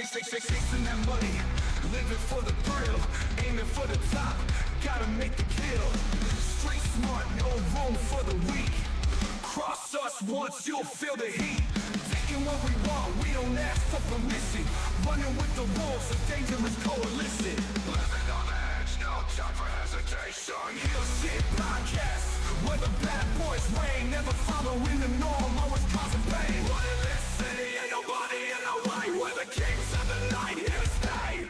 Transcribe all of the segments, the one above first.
Chasing that money, living for the thrill, aiming for the top, gotta make the kill. Street smart, no room for the weak. Cross us once, you'll feel the heat. Taking what we want, we don't ask for permission. Running with the wolves, a dangerous coalition. Living on the edge, no time for hesitation. Heal shit podcast, where the bad boys reign, never following the norm, always causing pain. Running this city, ain't nobody in our way. We're the kings of the night, here to stay.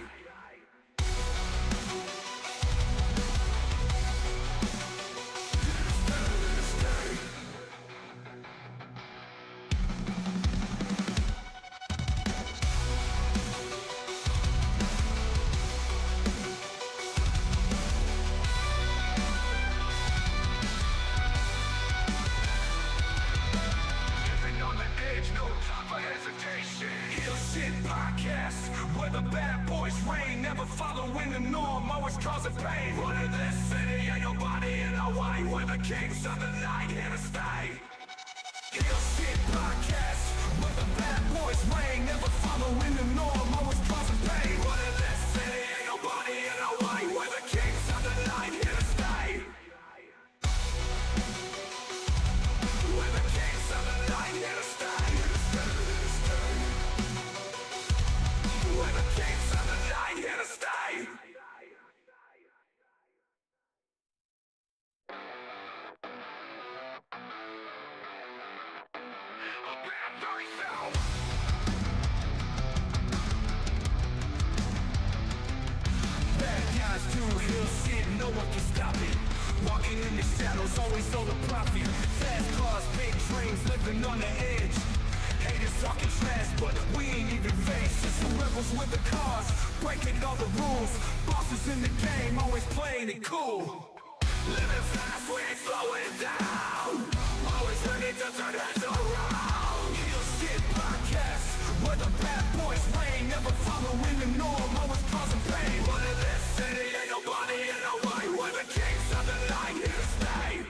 Podcast, where the bad boys reign, never following the norm, always causing pain. Running this city, ain't nobody in our way. We're the kings of the night, here to stay. Heal shit podcast, where the bad boys reign, never following the norm, always causing pain. Running this city, ain't nobody in our way. We're the kings of the night, here to stay. We're the kings of the night, here to stay. We're the kings of the night, here to stay. Bad guys do hill shit, no one can stop it. Walking in the shadows, always on the profit. Fast cars, big dreams, living on the edge. Haters talking trash, but we ain't even faced. Just some rebels with the cars, breaking all the rules. Bosses in the game, always playing it cool. Living fast, we ain't slowing down. Always ready to turn heads around. Heal shit podcast, where the bad boys reign, never following the norm, always causing pain. But in this city, ain't nobody in our way. We're the kings of the night, here to stay.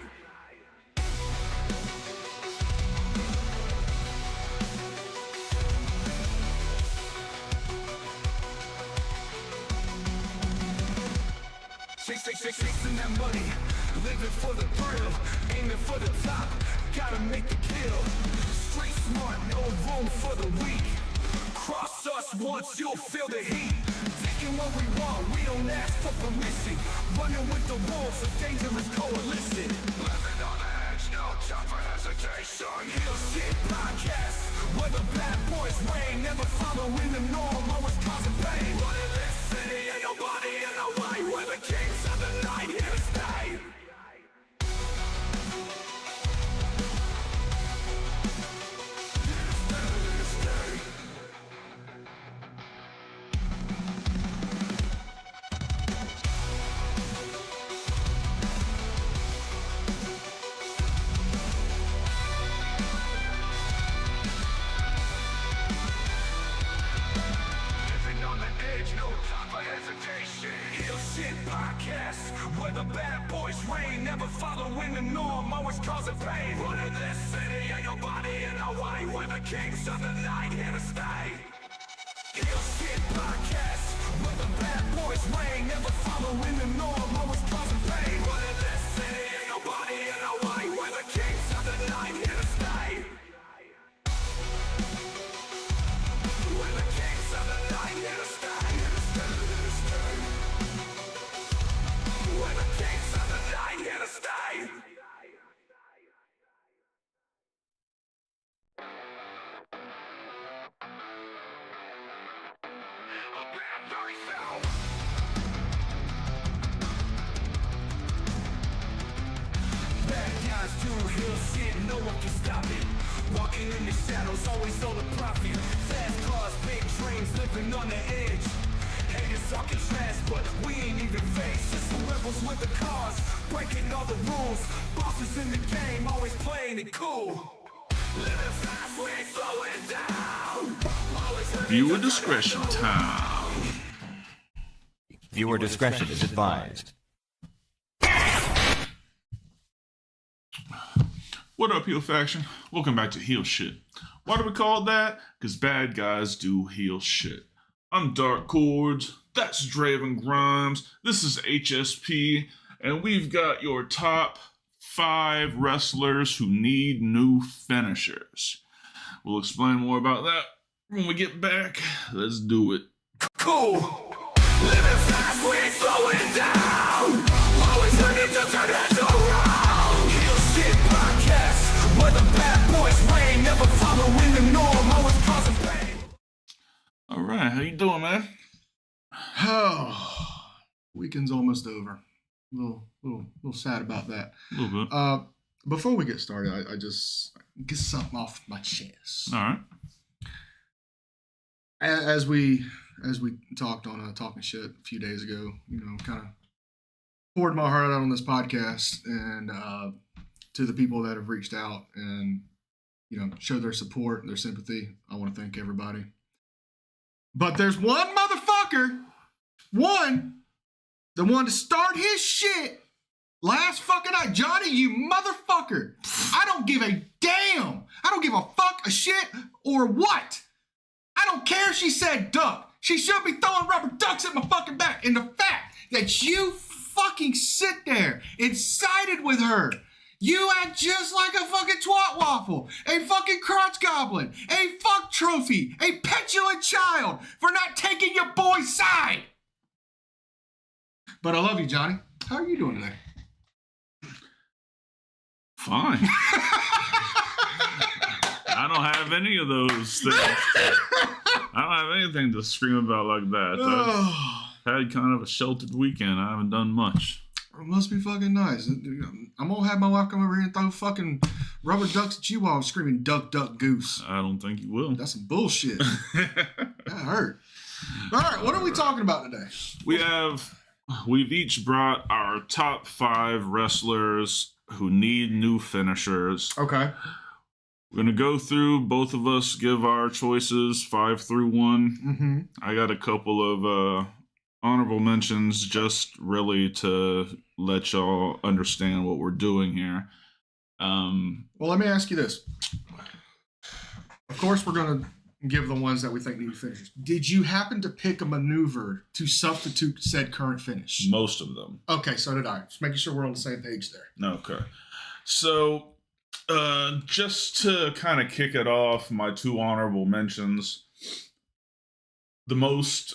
Chasing that money, living for the thrill, aiming for the top, gotta make the kill. Street smart, no room for the weak. Cross us once, you'll feel the heat. Taking what we want, we don't ask for permission. Running with the wolves, a dangerous coalition. Living on the edge, no time for hesitation. Heal shit podcast, where the bad boys reign, never following the norm, always causing pain. Running this city, ain't nobody in our way. We're the kings of the night, here to stay. Podcast, where the bad boys reign, never following the norm, always causing pain. Running this city, ain't nobody in our way. We're the kings of the night, here to stay. Heal shit podcast, where the bad boys reign, never following the norm, always causing pain. Running this city, ain't nobody in our way. We're the kings of the night, here to stay. We're the kings of the night, here to stay. We're the kings of the night, here to stay. Bad guys do hill shit, no one can stop it. Walking in the shadows, always on the profit. Fast cars, big dreams, living on the edge. Haters talking trash, but we ain't even faced. Just some rebels with the cars, breaking all the rules. Bosses in the game, always playing it cool. Living fast, we ain't slowing down. Viewer discretion time. Viewer discretion is advised. What up, Heel Faction? Welcome back to Heel Shit. Why do we call it that? Because bad guys do heel shit. I'm Dark Cordz. That's Draven Grimes. This is HSP, and we've got your top 5 wrestlers who need new finishers. We'll explain more about that when we get back. Let's do it. Cool. Living fast, we ain't slowing down. Always ready to turn heads around. Heel Shit Podcast, where the bad boys reign. Never following the norm, always causing pain. All right, how you doing, man? Oh, weekend's almost over. A little sad about that. A little bit. Before we get started, I just get something off my chest. All right. As we talked on Talking Shit a few days ago, kind of poured my heart out on this podcast, and to the people that have reached out and showed their support and their sympathy, I want to thank everybody. But there's one motherfucker, the one to start his shit last fucking night. Johnny, you motherfucker. I don't give a damn. I don't give a fuck, a shit, or what. I don't care if she said duck. She should be throwing rubber ducks at my fucking back. And the fact that you fucking sit there and sided with her, you act just like a fucking twat waffle, a fucking crotch goblin, a fuck trophy, a petulant child for not taking your boy's side. But I love you, Johnny. How are you doing today? Fine. I don't have any of those things. I don't have anything to scream about like that. I've had kind of a sheltered weekend. I haven't done much. It must be fucking nice. I'm gonna have my wife come over here and throw fucking rubber ducks at you while I'm screaming duck, duck, goose. I don't think you will. That's some bullshit. That hurt. All right, what are we talking about today? We've each brought our top 5 wrestlers who need new finishers. Okay. We're going to go through, both of us give our choices 5 through 1. Mm-hmm. I got a couple of honorable mentions just really to let y'all understand what we're doing here. Well, let me ask you this. Of course, we're going to give the ones that we think need finishers. Did you happen to pick a maneuver to substitute said current finish? Most of them. Okay, so did I. Just making sure we're on the same page there. Okay. So, just to kind of kick it off, my 2 honorable mentions. The most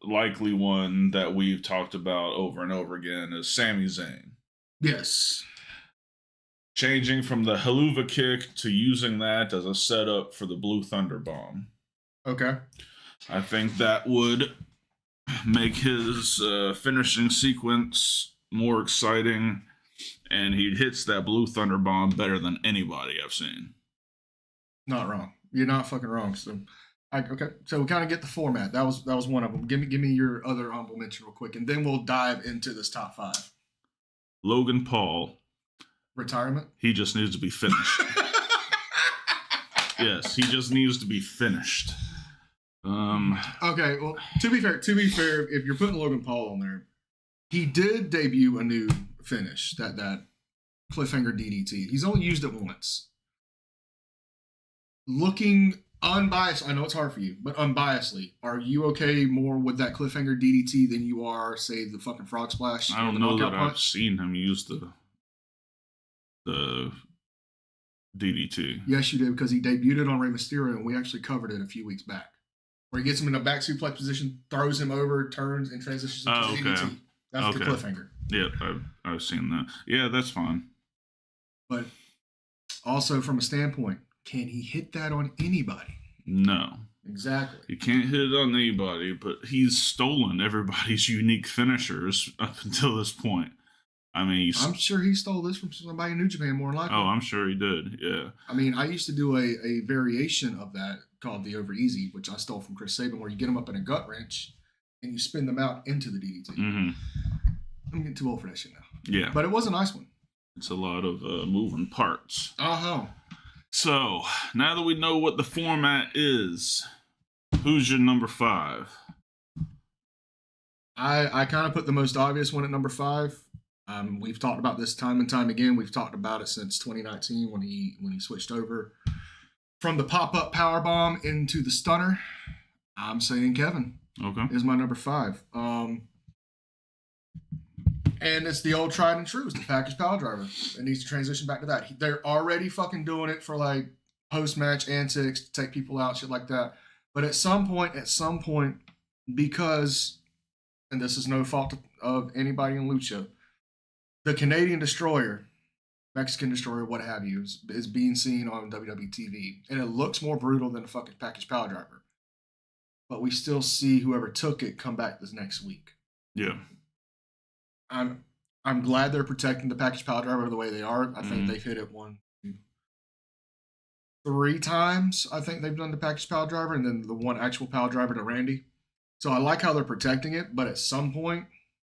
likely one that we've talked about over and over again is Sami Zayn. Yes. Changing from the Helluva Kick to using that as a setup for the Blue Thunder Bomb. Okay. I think that would make his finishing sequence more exciting, and he hits that Blue Thunder Bomb better than anybody I've seen. Not wrong. You're not fucking wrong. So, okay. So we kind of get the format. That was one of them. Give me your other honorable mention real quick, and then we'll dive into this top 5. Logan Paul. Retirement? He just needs to be finished. Yes, he just needs to be finished. Okay, well, to be fair, if you're putting Logan Paul on there, he did debut a new finish, that cliffhanger DDT. He's only used it once. Looking unbiased, I know it's hard for you, but unbiasedly, are you okay more with that cliffhanger DDT than you are, say, the fucking frog splash? I don't know that I've seen him use the DDT. Yes, you did, because he debuted it on Rey Mysterio, and we actually covered it a few weeks back. Where he gets him in a back suplex position, throws him over, turns, and transitions into DDT. That's the cliffhanger. Yeah, I've seen that. Yeah, that's fine. But also from a standpoint, can he hit that on anybody? No. Exactly. He can't hit it on anybody, but he's stolen everybody's unique finishers up until this point. I mean, I'm sure he stole this from somebody in New Japan more than likely. Oh, I'm sure he did, yeah. I mean, I used to do a variation of that called the Over Easy, which I stole from Chris Sabin, where you get them up in a gut wrench and you spin them out into the DDT. Mm-hmm. I'm getting too old for that shit now. Yeah. But it was a nice one. It's a lot of moving parts. Uh-huh. So, now that we know what the format is, who's your number 5? I kind of put the most obvious one at number 5. We've talked about this time and time again. We've talked about it since 2019 when he switched over from the pop-up powerbomb into the stunner. I'm saying Kevin Okay. is my number 5. And it's the old tried and true. It's the package power driver. It needs to transition back to that. They're already fucking doing it for like post-match antics to take people out, shit like that. But at some point, because, and this is no fault of anybody in Lucha, the Canadian Destroyer, Mexican Destroyer, what have you, is being seen on WWE TV. And it looks more brutal than a fucking package power driver. But we still see whoever took it come back this next week. Yeah. I'm glad they're protecting the package power driver the way they are. I think they've hit it 3 times. I think they've done the package power driver, and then the one actual power driver to Randy. So I like how they're protecting it, but at some point,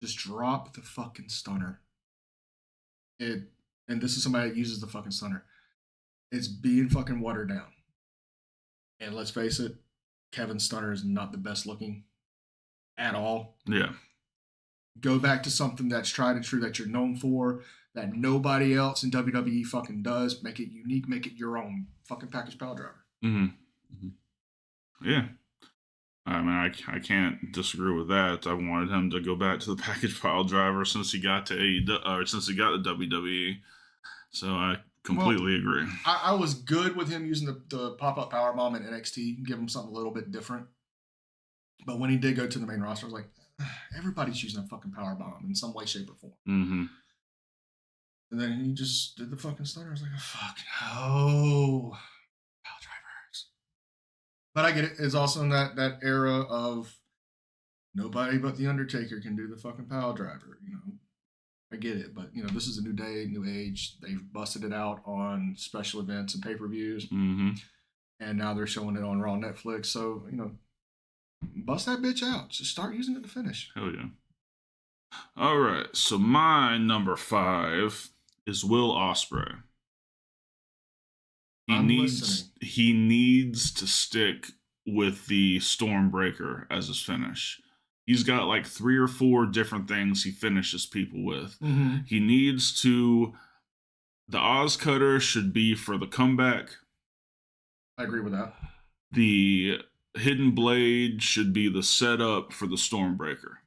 just drop the fucking stunner. And this is somebody that uses the fucking stunner. It's being fucking watered down. And let's face it, Kevin's stunner is not the best looking at all. Yeah. Go back to something that's tried and true that you're known for, that nobody else in WWE fucking does. Make it unique, make it your own. Fucking package power driver. Yeah. I mean, I can't disagree with that. I wanted him to go back to the package pile driver since he got to AEW, or since he got to WWE. So I completely agree. I was good with him using the pop-up powerbomb in NXT, give him something a little bit different. But when he did go to the main roster, I was like, everybody's using a fucking powerbomb in some way, shape, or form. And then he just did the fucking stunner. I was like, oh, fuck no. Power drivers. But I get it. It's also in that era of nobody but The Undertaker can do the fucking power driver. You know, I get it. But, you know, this is a new day, new age. They've busted it out on special events and pay-per-views. And now they're showing it on Raw Netflix. So, you know, bust that bitch out. Just start using it to finish. Hell yeah. All right. So my number 5 is Will Ospreay. He needs to stick with the Stormbreaker as his finish. He's got like 3 or 4 different things he finishes people with. He needs to. The Oz Cutter should be for the comeback. I agree with that. The Hidden Blade should be the setup for the Stormbreaker.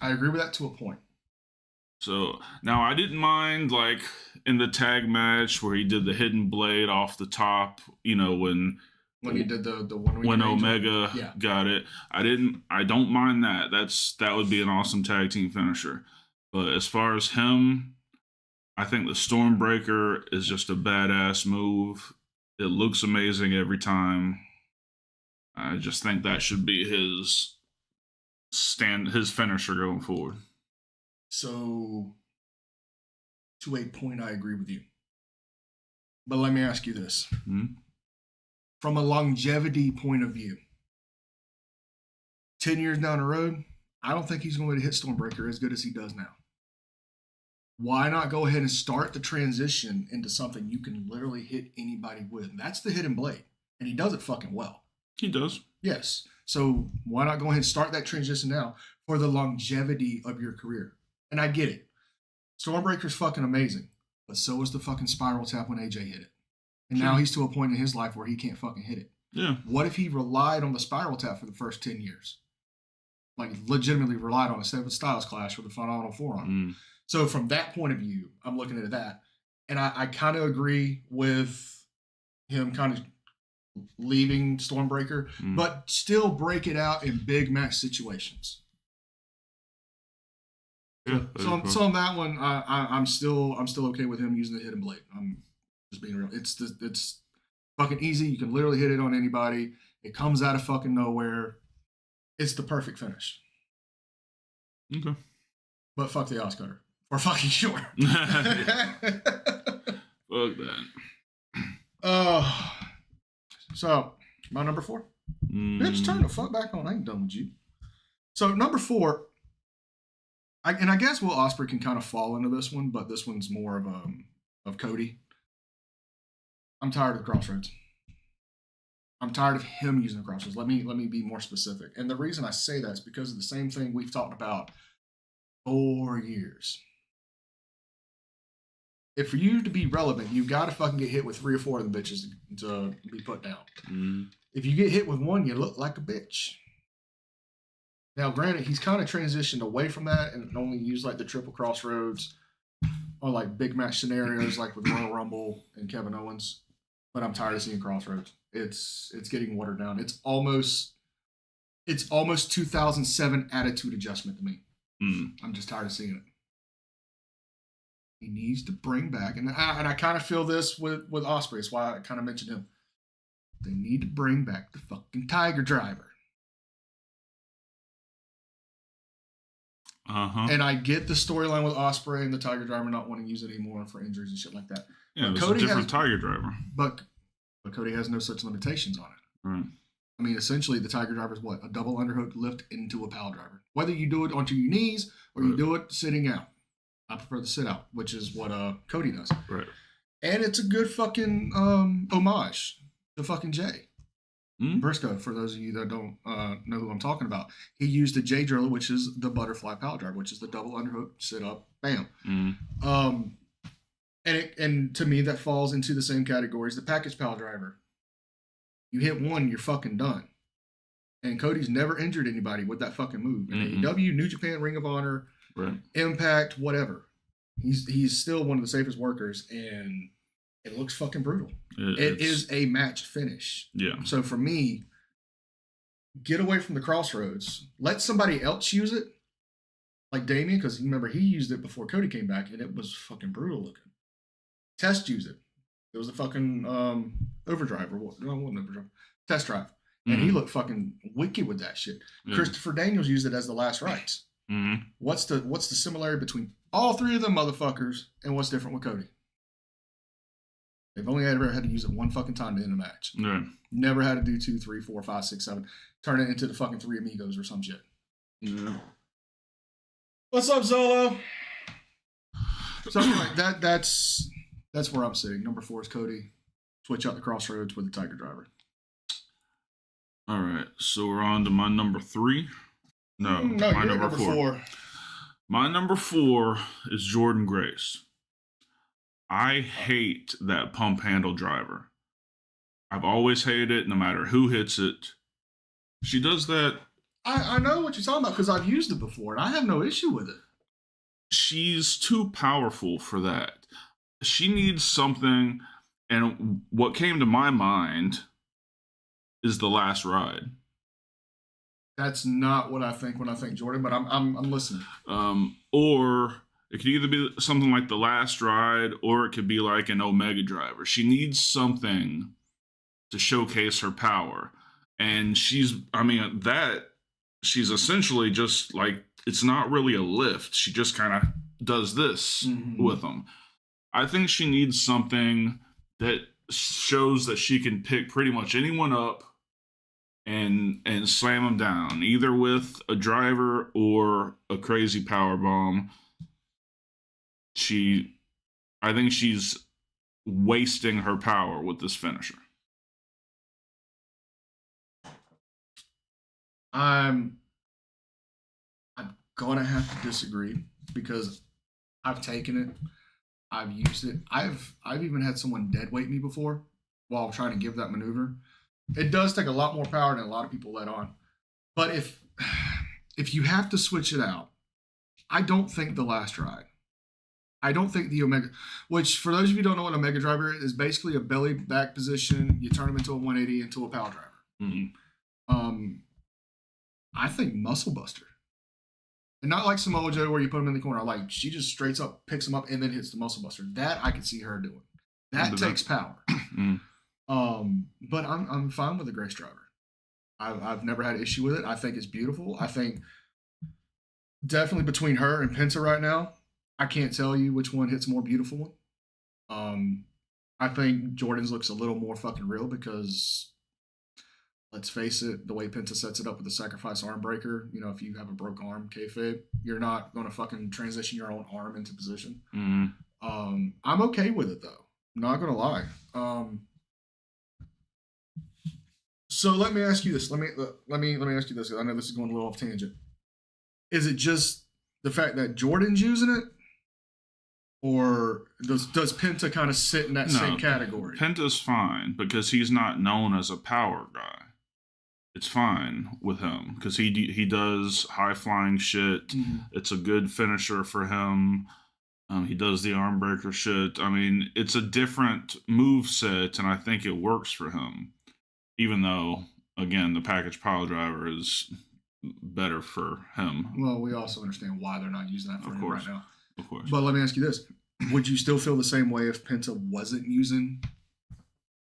I agree with that to a point. So now I didn't mind like in the tag match where he did the Hidden Blade off the top, you know, when he did the one when Omega got it. I don't mind that. That would be an awesome tag team finisher. But as far as him, I think the Stormbreaker is just a badass move. It looks amazing every time. I just think that should be his finisher going forward. So, to a point, I agree with you. But let me ask you this. From a longevity point of view, 10 years down the road, I don't think he's going to hit Stormbreaker as good as he does now. Why not go ahead and start the transition into something you can literally hit anybody with? That's the Hidden Blade. And he does it fucking well. He does. Yes. So why not go ahead and start that transition now for the longevity of your career? And I get it. Stormbreaker's fucking amazing. But so was the fucking spiral tap when AJ hit it. And now he's to a point in his life where he can't fucking hit it. Yeah. What if he relied on the spiral tap for the first 10 years? Like legitimately relied on a 7 Styles Clash with a phenomenal forearm. So from that point of view, I'm looking at that. And I kind of agree with him kind of leaving Stormbreaker, but still break it out in big match situations. Yeah, so on that one, I'm still okay with him using the Hidden Blade. I'm just being real. It's fucking easy. You can literally hit it on anybody. It comes out of fucking nowhere. It's the perfect finish. Okay. But fuck the Oz Cutter. For fucking sure. Fuck that. So, my number 4. Bitch, turn the fuck back on. I ain't done with you. So, number 4, I guess Will Ospreay can kind of fall into this one, but this one's more of Cody. I'm tired of the Crossroads. I'm tired of him using the Crossroads. Let me be more specific. And the reason I say that is because of the same thing we've talked about for years. If for you to be relevant, you got to fucking get hit with 3 or 4 of the bitches to be put down. if you get hit with one, you look like a bitch. Now, granted, he's kind of transitioned away from that and only used like the triple crossroads or like big match scenarios like with Royal Rumble and Kevin Owens. But I'm tired of seeing crossroads. It's getting watered down. It's almost 2007 attitude adjustment to me. I'm just tired of seeing it. He needs to bring back, and I kind of feel this with Ospreay. That's why I kind of mentioned him. They need to bring back the fucking Tiger Driver. And I get the storyline with Ospreay and the Tiger Driver not wanting to use it anymore for injuries and shit like that. Yeah, it's a different Tiger Driver. But Cody has no such limitations on it. Right. I mean, essentially, the Tiger Driver is what? A double underhook lift into a pile driver. Whether you do it onto your knees or you do it sitting out. I prefer the sit out, which is what Cody does. Right. And it's a good fucking homage to fucking Jay. Briscoe, for those of you that don't know who I'm talking about. He used the J driller, which is the butterfly pile driver, which is the double underhook, sit up, bam. And to me, that falls into the same category as the package pile driver. You hit one, you're fucking done. And Cody's never injured anybody with that fucking move. In AEW, New Japan, Ring of Honor, Impact, whatever. He's still one of the safest workers, and it looks fucking brutal. It is a match finish. Yeah. So for me, get away from the crossroads. Let somebody else use it, like Damien, because remember he used it before Cody came back, and it was fucking brutal looking. Test used it. It was a fucking overdrive, or what? No, it wasn't overdrive. Test drive, and he looked fucking wicked with that shit. Yeah. Christopher Daniels used it as the last rites. What's the similarity between all three of them motherfuckers, and what's different with Cody? They've only ever had to use it one fucking time to end a match. Yeah. Never had to do 2, 3, 4, 5, 6, 7. Turn it into the fucking Three Amigos or some shit. Yeah. What's up, Zolo? Something like that. That's where I'm sitting. Number 4 is Cody. Switch out the crossroads with the Tiger Driver. All right. So we're on to my number 3. No, my number 4. My number 4 is Jordan Grace. I hate that pump handle driver. I've always hated it, no matter who hits it. She does that. I know what you're talking about because I've used it before, and I have no issue with it. She's too powerful for that. She needs something, and what came to my mind is The Last Ride. That's not what I think when I think Jordan, but I'm listening. Or it could either be something like The Last Ride, or it could be like an Omega Driver. She needs something to showcase her power. And she's essentially just like, it's not really a lift. She just kind of does this with them. I think she needs something that shows that she can pick pretty much anyone up and slam them down, either with a driver or a crazy power bomb. I think she's wasting her power with this finisher. I'm gonna have to disagree because I've taken it, I've used it. I've even had someone dead weight me before while I'm trying to give that maneuver. It does take a lot more power than a lot of people let on. But if you have to switch it out, I don't think The Last Ride. I don't think the Omega, which for those of you who don't know what Omega Driver is basically a belly back position. You turn them into a 180 into a power driver. I think Muscle Buster. And not like Samoa Joe where you put him in the corner. Like, she just straight up picks him up and then hits the Muscle Buster. That I could see her doing. That takes power. But I'm fine with the Grace Driver. I've never had an issue with it. I think it's beautiful. I think definitely between her and Penta right now, I can't tell you which one hits more beautiful. I think Jordan's looks a little more fucking real because, let's face it, the way Penta sets it up with the sacrifice arm breaker, you know, if you have a broke arm, kayfabe, you're not going to fucking transition your own arm into position. I'm okay with it though. I'm not going to lie. So let me ask you this. Let me ask you this. I know this is going a little off tangent. Is it just the fact that Jordan's using it, or does Penta kind of sit in that same category? Penta's fine because he's not known as a power guy. it's fine with him because he does high flying shit. Mm-hmm. It's a good finisher for him. He does the arm breaker shit. I mean, it's a different move set, and I think it works for him. Even though, again, the package pile driver is better for him. Well, we also understand why they're not using that for him right now. Of course. But let me ask you this. Would you still feel the same way if Penta wasn't using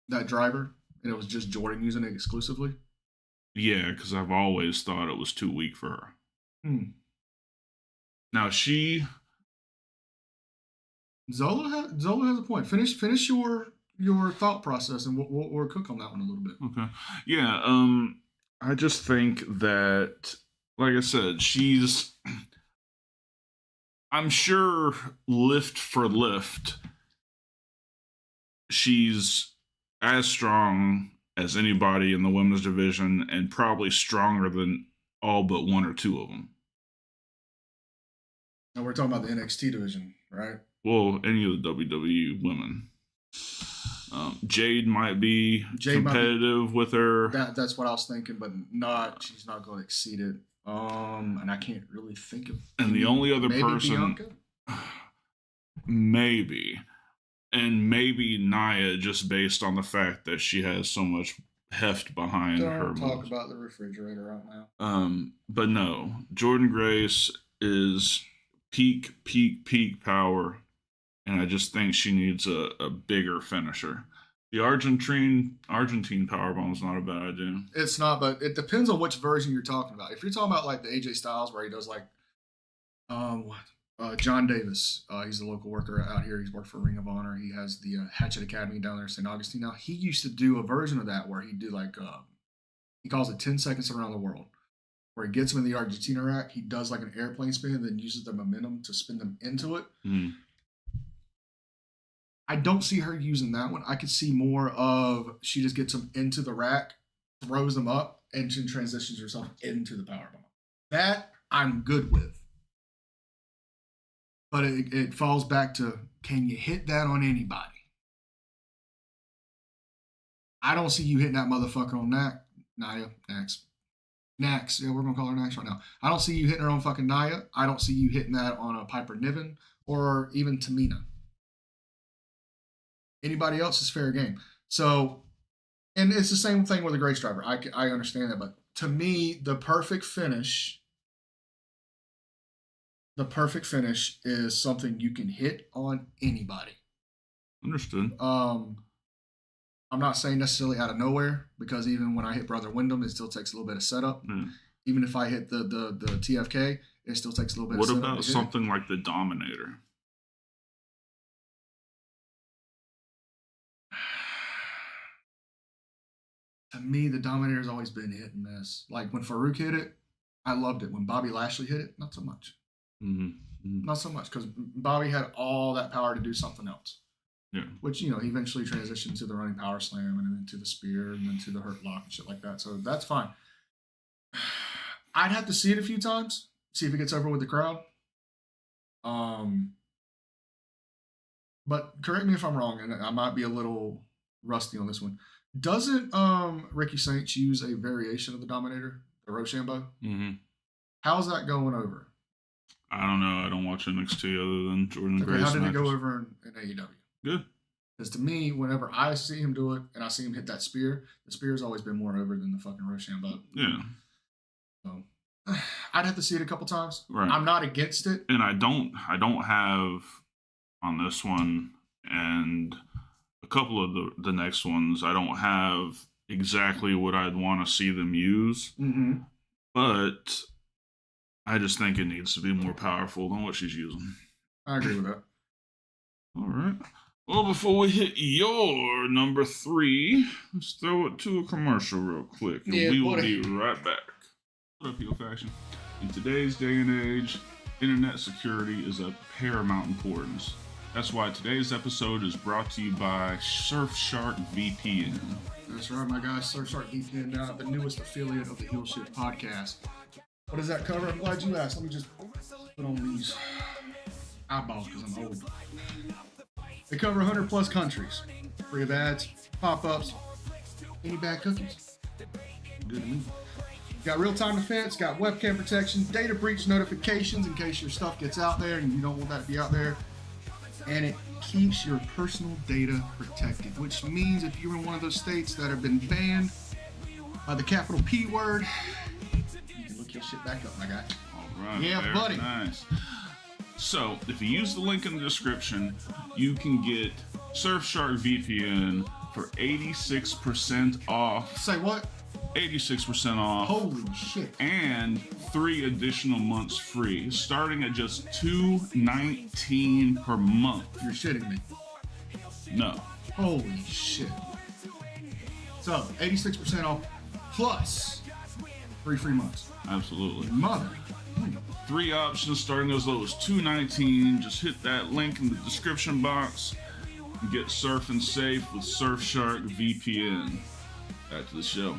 that driver and it was just Jordan using it exclusively? Yeah, because I've always thought it was too weak for her. Now Zola has a point. Finish your thought process, and we'll cook on that one a little bit. Okay. Yeah. I just think that, like I said, I'm sure lift for lift, she's as strong as anybody in the women's division, and probably stronger than all but one or two of them. Now we're talking about the NXT division, right? Well, any of the WWE women. Jade might be competitive with her. That's what I was thinking, but she's not going to exceed it. And I can't really think of. And the only other person, Bianca? maybe Nia, just based on the fact that she has so much heft behind her. Don't talk moves. about the refrigerator right now. But no, Jordan Grace is peak power, and I just think she needs a bigger finisher. The Argentine powerbomb is not a bad idea. It's not, but it depends on which version you're talking about. If you're talking about like the AJ Styles where he does like, John Davis, he's a local worker out here. He's worked for Ring of Honor. He has the Hatchet Academy down there in St. Augustine. Now he used to do a version of that where he do like he calls it 10 seconds around the world, where he gets them in the Argentina rack. He does like an airplane spin and then uses the momentum to spin them into it. I don't see her using that one. I could see more of she just gets them into the rack, throws them up, and then transitions herself into the powerbomb. That I'm good with. But it falls back to, can you hit that on anybody? I don't see you hitting that motherfucker on Nia. Nax. Yeah, we're going to call her Nax right now. I don't see you hitting her on fucking Nia. I don't see you hitting that on a Piper Niven or even Tamina. Anybody else is fair game. So, and it's the same thing with the Grace driver. I understand that, but to me, the perfect finish is something you can hit on anybody. Understood. I'm not saying necessarily out of nowhere, because even when I hit Brother Wyndham, it still takes a little bit of setup. Even if I hit the TFK, it still takes a little bit of setup. What about something like the Dominator? To me, the Dominator's always been hit and miss. Like when Farouk hit it, I loved it. When Bobby Lashley hit it, not so much. Not so much, because Bobby had all that power to do something else. Yeah. Which, he eventually transitioned to the running power slam and then to the spear and then to the hurt lock and shit like that. So that's fine. I'd have to see it a few times, see if it gets over with the crowd. But correct me if I'm wrong, and I might be a little rusty on this one. Doesn't Ricky Saints use a variation of the Dominator, the Rochambeau? How's that going over? I don't know. I don't watch NXT other than Jordan Grace. How did it go over in AEW? Good. Because to me, whenever I see him do it and I see him hit that spear, the spear's always been more over than the fucking Rochambeau. Yeah. So I'd have to see it a couple times. Right. I'm not against it. And I don't have on this one and a couple of the next ones, I don't have exactly what I'd want to see them use. But I just think it needs to be more powerful than what she's using. I agree with that. All right. Well, before we hit your number 3, let's throw it to a commercial real quick, and we will be right back. What up, Heel Faction? In today's day and age, internet security is of paramount importance. That's why today's episode is brought to you by Surfshark VPN. That's right, my guys. Surfshark VPN, now the newest affiliate of the Heel Shit podcast. What does that cover? I'm glad you asked. Let me just put on these eyeballs because I'm old. They cover 100 plus countries. Free of ads, pop-ups, any bad cookies. Good to me. Got real-time defense, got webcam protection, data breach notifications in case your stuff gets out there and you don't want that to be out there. And it keeps your personal data protected, which means if you're in one of those states that have been banned by the capital P word, you can look your shit back up, my guy. All right. Yeah, very buddy. Nice. So, if you use the link in the description, you can get Surfshark VPN for 86% off. Say what? 86% off. Holy shit. And 3 additional months free, starting at just $2.19 per month. You're shitting me. No. Holy shit. So, 86% off plus 3 free months. Absolutely. Mother. 3 options starting as low as $2.19. Just hit that link in the description box and get surfing safe with Surfshark VPN. Back to the show.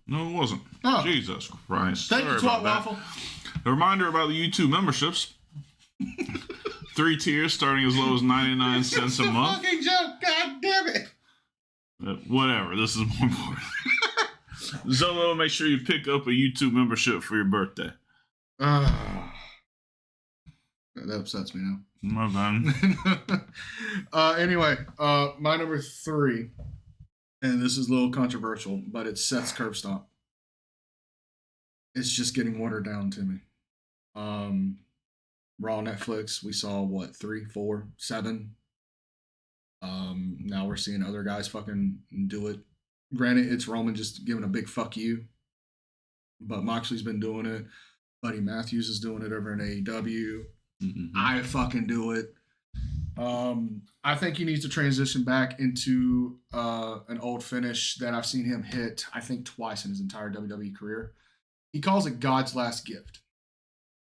No, it wasn't. Oh. Jesus Christ. Thank you, Sorry Twat about Waffle. that. A reminder about the YouTube memberships. 3 tiers starting as low as 99 cents a month. Fucking joke, god damn it. Whatever, this is more important. Zolo, make sure you pick up a YouTube membership for your birthday. That upsets me now. My bad. Anyway, my number 3, and this is a little controversial, but it's Seth's Curb Stomp. It's just getting watered down to me. Raw Netflix, we saw what, 3, 4, 7. Now we're seeing other guys fucking do it. Granted, it's Roman just giving a big fuck you, but Moxley's been doing it. Buddy Matthews is doing it over in AEW. Mm-hmm. I fucking do it. I think he needs to transition back into an old finish that I've seen him hit, I think, twice in his entire WWE career. He calls it God's Last Gift,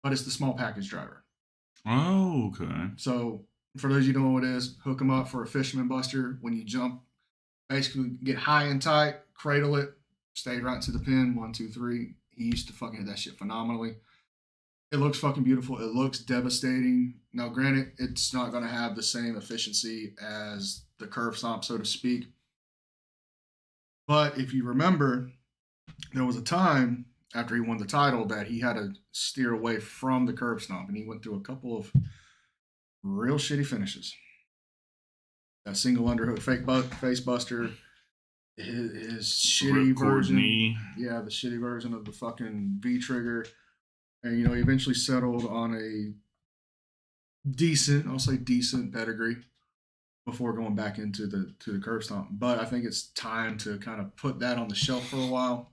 but it's the small package driver. Oh, okay. So, for those of you who don't know what it is, hook him up for a fisherman buster. When you jump, basically get high and tight, cradle it, stay right to the pin, 1, 2, 3. He used to fucking hit that shit phenomenally. It looks fucking beautiful. It looks devastating. Now, granted, it's not going to have the same efficiency as the curve stomp, so to speak. But if you remember, there was a time after he won the title that he had to steer away from the curve stomp, and he went through a couple of real shitty finishes. That single underhook face buster, his shitty version. Knee. Yeah, the shitty version of the fucking V trigger. And, he eventually settled on a decent, I'll say decent pedigree before going back into the curve stomp. But I think it's time to kind of put that on the shelf for a while.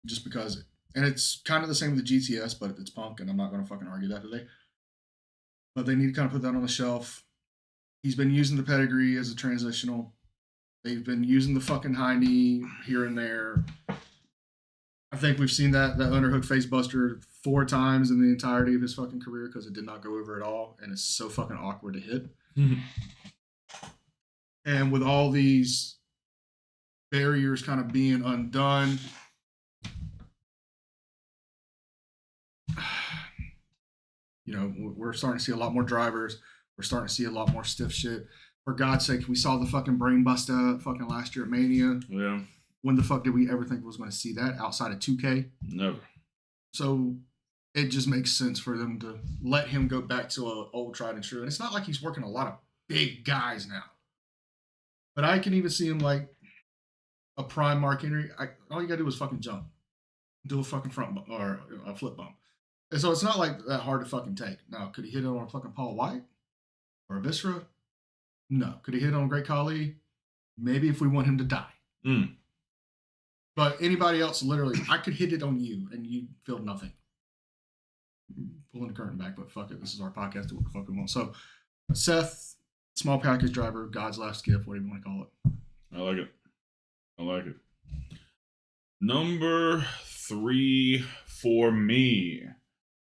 Just because, and it's kind of the same with the GTS, but it's Punk, and I'm not going to fucking argue that today. But they need to kind of put that on the shelf. He's been using the pedigree as a transitional. They've been using the fucking high knee here and there. I think we've seen that underhook face buster 4 times in the entirety of his fucking career because it did not go over at all, and it's so fucking awkward to hit. Mm-hmm. And with all these barriers kind of being undone, we're starting to see a lot more drivers. We're starting to see a lot more stiff shit. For God's sake, we saw the fucking brain buster fucking last year at Mania. Yeah. When the fuck did we ever think we was going to see that outside of 2K? Never. So it just makes sense for them to let him go back to a old tried and true. And it's not like he's working a lot of big guys now. But I can even see him like a prime Mark Henry. All you gotta do is fucking jump, do a fucking front bump or a flip bump, and so it's not like that hard to fucking take. Now, could he hit it on a fucking Paul White or a Viscera? No. Could he hit it on Great Khali? Maybe if we want him to die. But anybody else, literally, I could hit it on you and you feel nothing. Pulling the curtain back, but fuck it. This is our podcast. Do what the fuck we want. So, Seth, small package driver, God's last gift, whatever you want to call it. I like it. I like it. Number 3 for me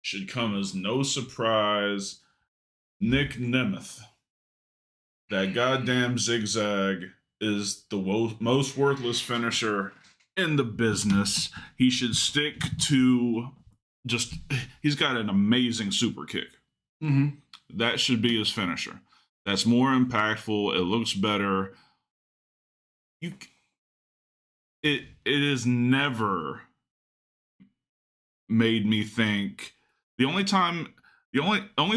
should come as no surprise. Nick Nemeth. That goddamn zigzag is the most worthless finisher in the business. He should stick to he's got an amazing super kick. Mm-hmm. That should be his finisher. That's more impactful. It looks better. It has never made me think. The only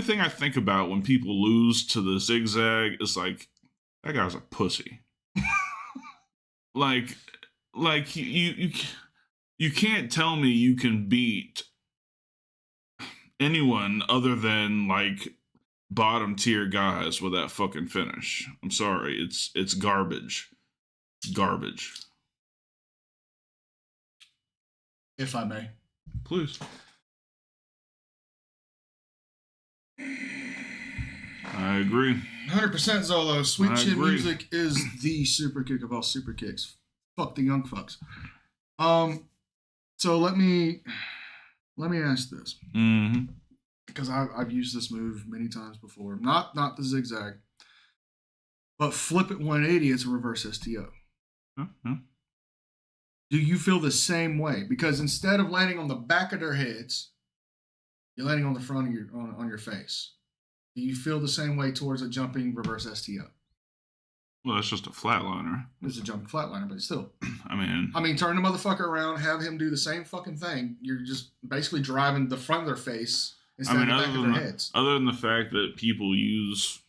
thing I think about when people lose to the zigzag is like, that guy's a pussy. like you can't tell me you can beat anyone other than like bottom tier guys with that fucking finish. I'm sorry, it's garbage. Garbage. If I may. Please. I agree. 100% Zolo. Sweet I Chin agree. Music is the super kick of all super kicks. Fuck the young fucks. So let me ask this. Mm-hmm. Because I've used this move many times before. Not the zigzag. But flip it 180, it's a reverse STO. Uh-huh. Do you feel the same way? Because instead of landing on the back of their heads, you're landing on the front of on your face. Do you feel the same way towards a jumping reverse STO? Well, that's just a flatliner. It's a jumping flatliner, but still. I mean, turn the motherfucker around, have him do the same fucking thing. You're just basically driving the front of their face instead of the back of their heads. Other than the fact that people use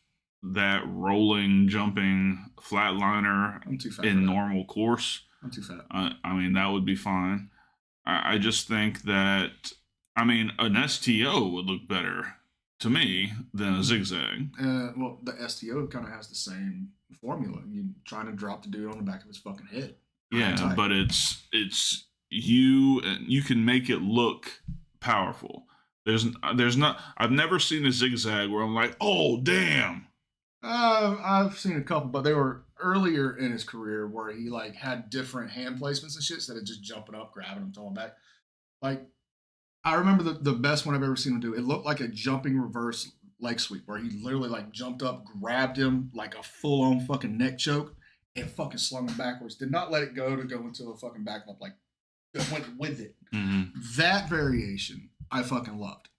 that rolling, jumping flatliner in normal course, I'm too fat. I mean, that would be fine. I just think that, an STO would look better to me than a zigzag. Well, the STO kind of has the same formula. You're trying to drop the dude on the back of his fucking head. Yeah, but it's you can make it look powerful. There's not. I've never seen a zigzag where I'm like, oh damn. I've seen a couple, but they were earlier in his career where he like had different hand placements and shit instead of just jumping up, grabbing him, throwing back. Like, I remember the best one I've ever seen him do. It looked like a jumping reverse leg sweep where he literally like jumped up, grabbed him like a full on fucking neck choke, and fucking slung him backwards. Did not let it go to go into a fucking backflip. Like, just went with it. Mm-hmm. That variation I fucking loved.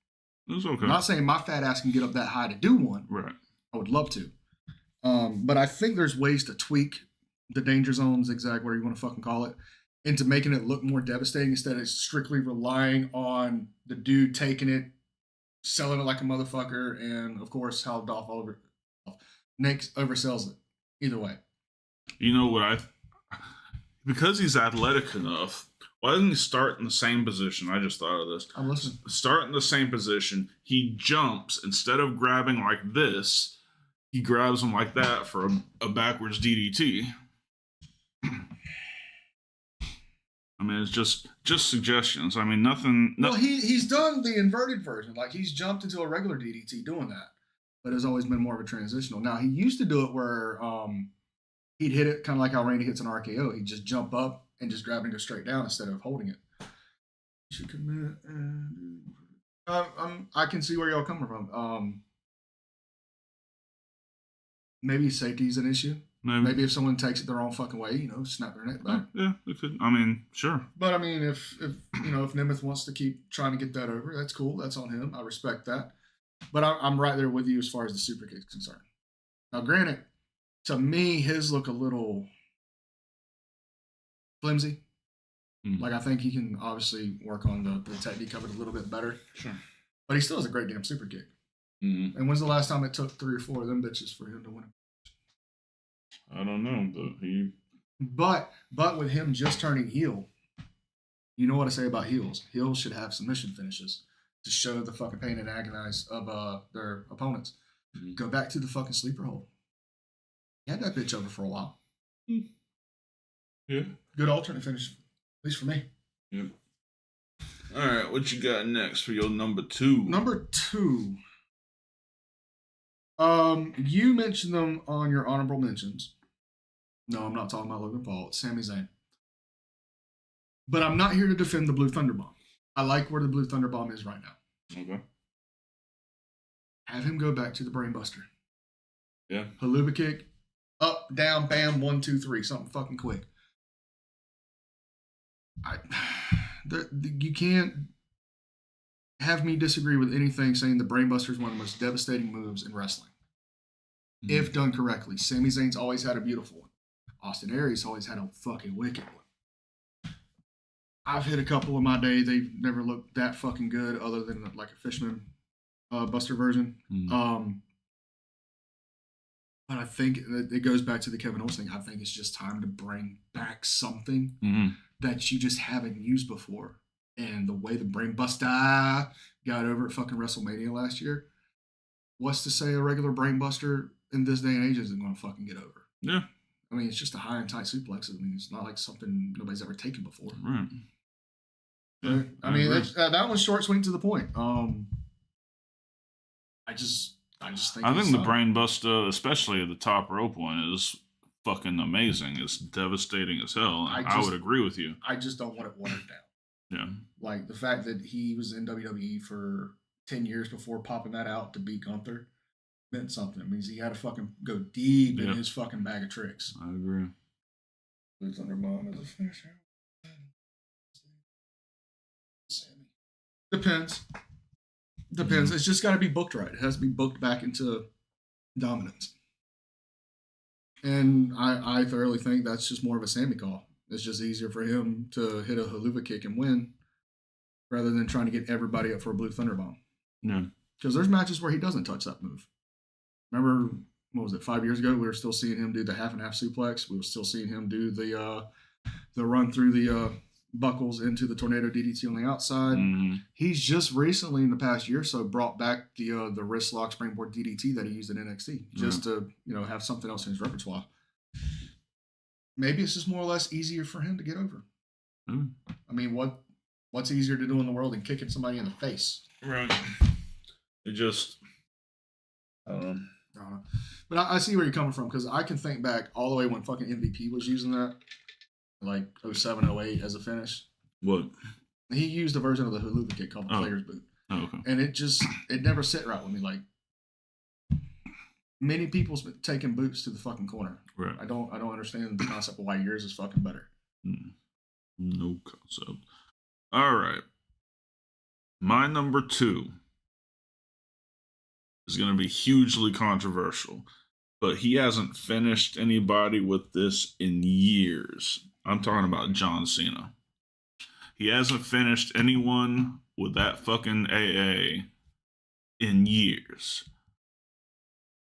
It was okay. I'm not saying my fat ass can get up that high to do one. Right. I would love to. But I think there's ways to tweak the danger zone, zigzag, whatever you want to fucking call it, into making it look more devastating instead of strictly relying on the dude taking it, selling it like a motherfucker, and of course how Dolph oversells it. Either way. You know what because he's athletic enough, why doesn't he start in the same position? I just thought of this. I'm listening. Start in the same position. He jumps. Instead of grabbing like this, he grabs him like that for a backwards DDT. It's just suggestions. Nothing. Well, he's done the inverted version. Like, he's jumped into a regular DDT doing that. But it's always been more of a transitional. Now, he used to do it where he'd hit it kind of like how Randy hits an RKO. He'd just jump up and just grab and go straight down instead of holding it. You should commit. I can see where y'all coming from. Maybe safety is an issue. Maybe if someone takes it their own fucking way, snap their neck back. Yeah, it could. Sure. But if Nemeth wants to keep trying to get that over, that's cool. That's on him. I respect that. But I'm right there with you as far as the super kick is concerned. Now, granted, to me, his look a little flimsy. Like, I think he can obviously work on the technique of it a little bit better. Sure. But he still has a great damn super kick. Mm. And when's the last time it took 3 or 4 of them bitches for him to win? I don't know, but he. But with him just turning heel, you know what I say about heels. Heels should have submission finishes to show the fucking pain and agonize of their opponents. Mm. Go back to the fucking sleeper hold. He had that bitch over for a while. Yeah. Good alternate finish, at least for me. Yep. All right, what you got next for your number 2? Number 2. You mentioned them on your honorable mentions. No, I'm not talking about Logan Paul. It's Sami Zayn. But I'm not here to defend the Blue Thunder Bomb. I like where the Blue Thunder Bomb is right now. Okay. Have him go back to the Brainbuster. Yeah. Haluva kick, up, down, bam, 1, 2, 3, something fucking quick. You can't have me disagree with anything saying the Brainbuster is one of the most devastating moves in wrestling. If done correctly. Sami Zayn's always had a beautiful one. Austin Aries always had a fucking wicked one. I've hit a couple in my day. They've never looked that fucking good other than like a Fishman Buster version. But I think it goes back to the Kevin Owens thing. I think it's just time to bring back something that you just haven't used before. And the way the Brainbuster got over at fucking WrestleMania last year, what's to say a regular Brainbuster in this day and age isn't going to fucking get over? Yeah. I mean, it's just a high and tight suplex. I mean, it's not like something nobody's ever taken before. Right. Yeah, I mean, that one's short, sweet, to the point. I just think. I think the Brainbuster, especially the top rope one, is fucking amazing. It's devastating as hell. I would agree with you. I just don't want it watered down. Yeah. Like the fact that he was in WWE for 10 years before popping that out to beat Gunther meant something. It means he had to fucking go deep in his fucking bag of tricks. I agree. Blue Thunder Bomb as a finisher. Depends. It's just got to be booked right. It has to be booked back into dominance. And I thoroughly think that's just more of a Sammy call. It's just easier for him to hit a Haluva kick and win rather than trying to get everybody up for a Blue Thunder Bomb. Yeah. Because there's matches where he doesn't touch that move. Remember, what was it, 5 years ago? We were still seeing him do the half and half suplex. We were still seeing him do the run through the buckles into the tornado DDT on the outside. He's just recently, in the past year or so, brought back the wrist lock springboard DDT that he used in NXT just to have something else in his repertoire. Maybe it's just more or less easier for him to get over. I mean, what's easier to do in the world than kicking somebody in the face? Right. It just, I don't know. But I see where you're coming from, because I can think back all the way when fucking MVP was using that, like 07, 08 as a finish. What? He used a version of the Haluva kick called the Player's Boot. Oh, okay. And it never sit right with me. Like, many people's been taking boots to the fucking corner. Right. I don't understand the concept of why yours is fucking better. No concept. All right. My number 2 is going to be hugely controversial, but he hasn't finished anybody with this in years. I'm talking about John Cena. He hasn't finished anyone with that fucking AA in years.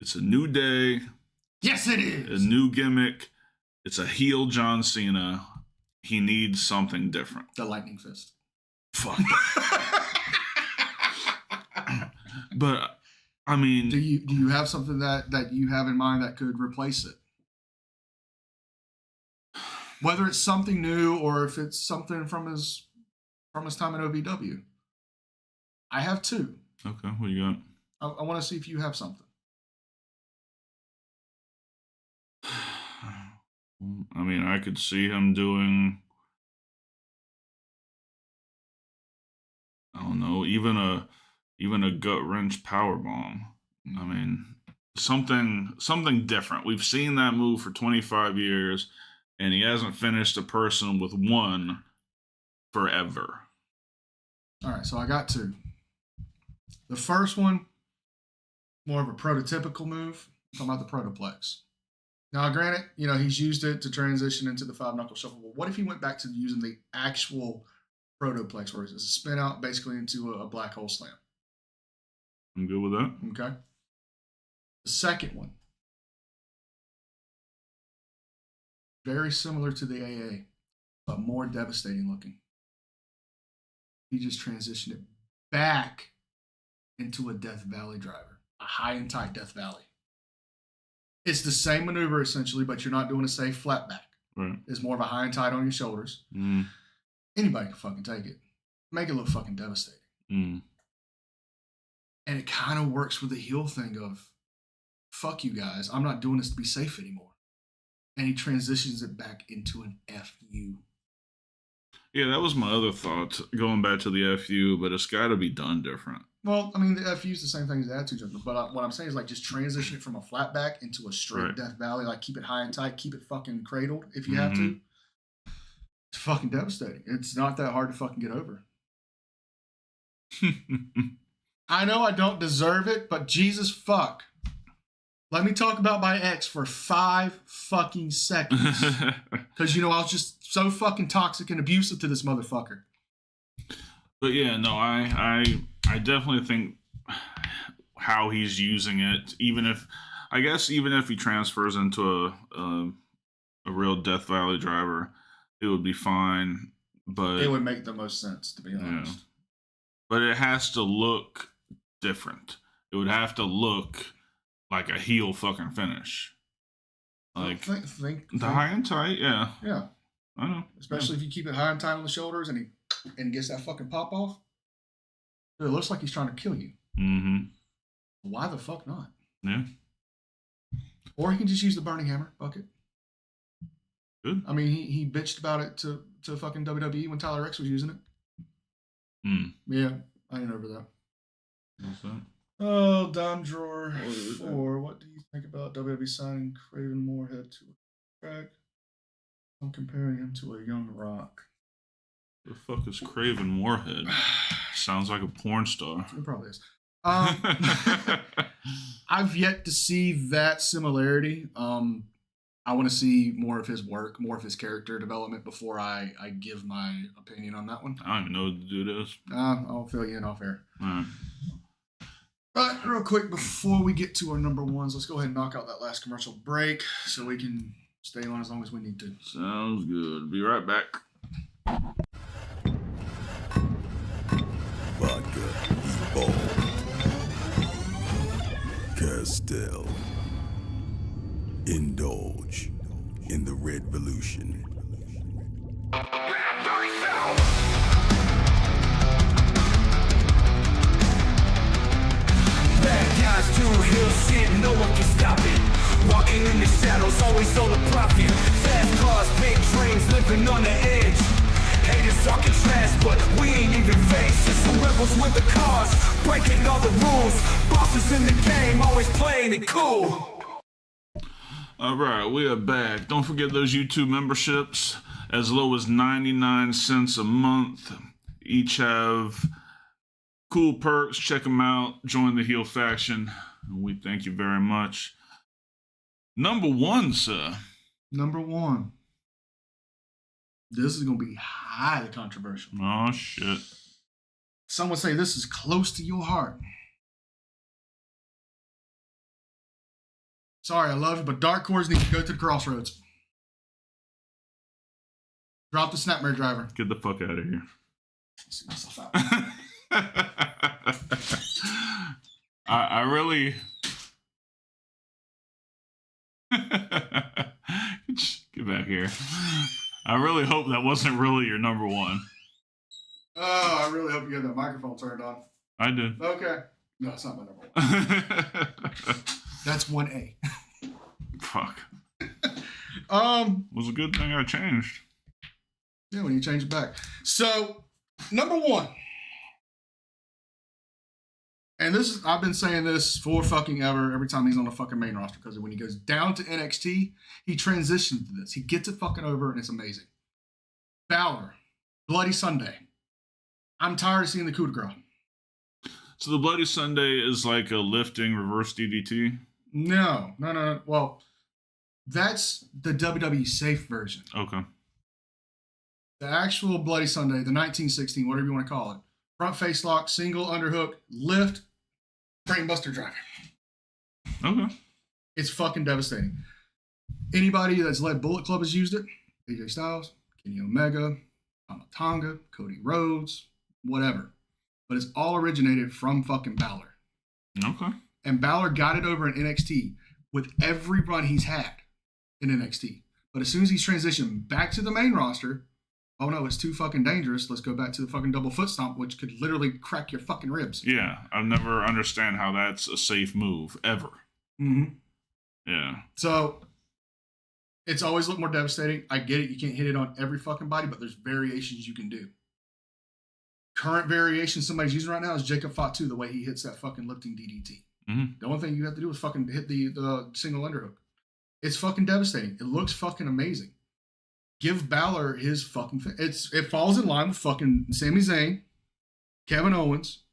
It's a new day. Yes, it is. A new gimmick. It's a heel John Cena. He needs something different. The Lightning Fist. Fuck. But I mean, do you have something that you have in mind that could replace it? Whether it's something new or if it's something from his time at OVW. I have 2. Okay, what you got? I want to see if you have something. I mean, I could see him doing, I don't know, even a gut wrench power bomb. I mean, something different. We've seen that move for 25 years, and he hasn't finished a person with one forever. All right, so I got 2. The first one, more of a prototypical move. I'm talking about the Protoplex. Now, granted, he's used it to transition into the 5-knuckle shuffle. But what if he went back to using the actual protoplex, where it's a spin out basically into a black hole slam? I'm good with that. Okay. The second one, very similar to the AA, but more devastating looking. He just transitioned it back into a Death Valley driver, a high and tight Death Valley. It's the same maneuver essentially, but you're not doing a safe flat back. Right. It's more of a high and tight on your shoulders. Mm. Anybody can fucking take it. Make it look fucking devastating. Mm. And it kind of works with the heel thing of, fuck you guys, I'm not doing this to be safe anymore. And he transitions it back into an FU. Yeah, that was my other thought, going back to the FU, but it's got to be done different. Well, I mean, the FU is the same thing as the attitude jump, but what I'm saying is like just transition it from a flat back into a straight Right. Death Valley, like keep it high and tight, keep it fucking cradled if you have to. It's fucking devastating. It's not that hard to fucking get over. I know I don't deserve it, but Jesus fuck. Let me talk about my ex for 5 fucking seconds. Because, I was just so fucking toxic and abusive to this motherfucker. But yeah, no, I definitely think how he's using it, even if he transfers into a real Death Valley driver, it would be fine. But it would make the most sense, to be honest. Yeah. But it has to look different. It would have to look like a heel fucking finish. Like think the high and tight, yeah. Yeah. I know. Especially if you keep it high and tight on the shoulders and he gets that fucking pop off. It looks like he's trying to kill you. Mm-hmm. Why the fuck not? Yeah. Or he can just use the burning hammer. Fuck it. Good. I mean, he bitched about it to fucking WWE when Tyler X was using it. Yeah, I ain't over that. What's that? Oh, Dom Drawer 4. What do you think about WWE signing Craven Moorhead to a track? I'm comparing him to a young Rock. The fuck is Craven Moorhead? Sounds like a porn star. It probably is. I've yet to see that similarity. I want to see more of his work, more of his character development before I give my opinion on that one. I don't even know what the dude is. I'll fill you in off air. All right, real quick, before we get to our number ones, let's go ahead and knock out that last commercial break so we can stay on as long as we need to. Sounds good. Be right back. Vodka, Ebol, Castell. Indulge in the Red Revolution. Bad guys do hill shit, no one can stop it. Walking in the shadows, always on the profit. Fast cars, big trains, living on the edge. Haters talking trash, but we ain't even faced. Just some rebels with the cars, breaking all the rules. Bosses in the game, always playing it cool. All right, we are back. Don't forget those YouTube memberships, as low as 99 cents a month. Each have cool perks. Check them out. Join the Heel Faction. We thank you very much. Number one, sir. Number one. This is going to be highly controversial. Oh, shit. Some would say this is close to your heart. Sorry, I love you, but Dark Cordz needs to go to the crossroads. Drop the Snapmare driver. Get the fuck out of here. See myself out. I really... Get back here. I really hope that wasn't really your number one. Oh, I really hope you had that microphone turned on. I did. Okay. No, it's not my number one. That's 1A. Fuck. Was a good thing I changed. Yeah, when you change it back. So, number one. And this is, I've been saying this for fucking ever, every time he's on the fucking main roster, because when he goes down to NXT, he transitions to this. He gets it fucking over, and it's amazing. Balor, Bloody Sunday. I'm tired of seeing the coup de grace. So the Bloody Sunday is like a lifting reverse DDT? No. Well, That's the WWE safe version. Okay. The actual Bloody Sunday, the 1916, whatever you want to call it. Front face lock, single underhook, lift, brain buster driver. Okay. It's fucking devastating. Anybody that's led Bullet Club has used it. AJ Styles, Kenny Omega, Tonga, Cody Rhodes, whatever. But it's all originated from fucking Balor. Okay. And Balor got it over in NXT with every run he's had in NXT. But as soon as he's transitioned back to the main roster, oh no, it's too fucking dangerous. Let's go back to the fucking double foot stomp, which could literally crack your fucking ribs. Yeah, I've never understand how that's a safe move ever. Mm-hmm. Yeah. So it's always looked more devastating. I get it. You can't hit it on every fucking body, but there's variations you can do. Current variation somebody's using right now is Jacob Fatu, the way he hits that fucking lifting DDT. Mm-hmm. The only thing you have to do is fucking hit the single underhook. It's fucking devastating. It looks fucking amazing. Give Balor his fucking... It falls in line with fucking Sami Zayn, Kevin Owens.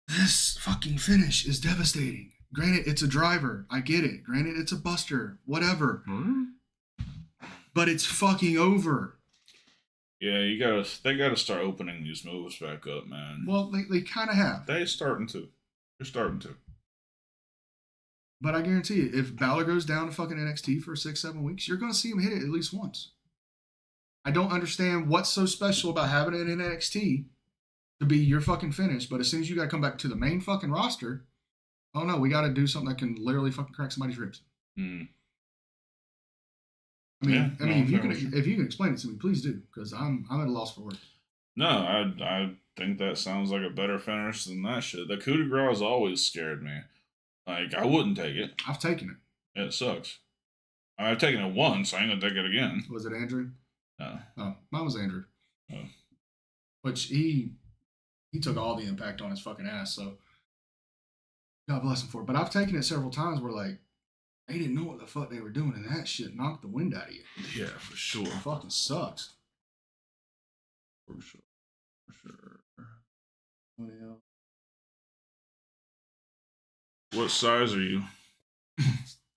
This fucking finish is devastating. Granted, it's a driver. I get it. Granted, it's a buster. Whatever. Mm-hmm. But it's fucking over. Yeah, they gotta start opening these moves back up, man. Well, they kind of have. They're starting to. But I guarantee you, if Balor goes down to fucking NXT for 6-7 weeks, you're going to see him hit it at least once. I don't understand what's so special about having it in NXT to be your fucking finish, but as soon as you got to come back to the main fucking roster, oh no, we got to do something that can literally fucking crack somebody's ribs. Mm. I mean, Yeah, if you can explain it to me, please do, because I'm at a loss for words. No, I think that sounds like a better finish than that shit. The coup de grace always scared me. Like, I wouldn't take it. I've taken it. It sucks. I've taken it once. I ain't gonna take it again. Was it Andrew? No. Oh, mine was Andrew. Oh. Which he took all the impact on his fucking ass, so God bless him for it. But I've taken it several times where, like, they didn't know what the fuck they were doing, and that shit knocked the wind out of you. Yeah, for sure. It fucking sucks. For sure. What else? What size are you?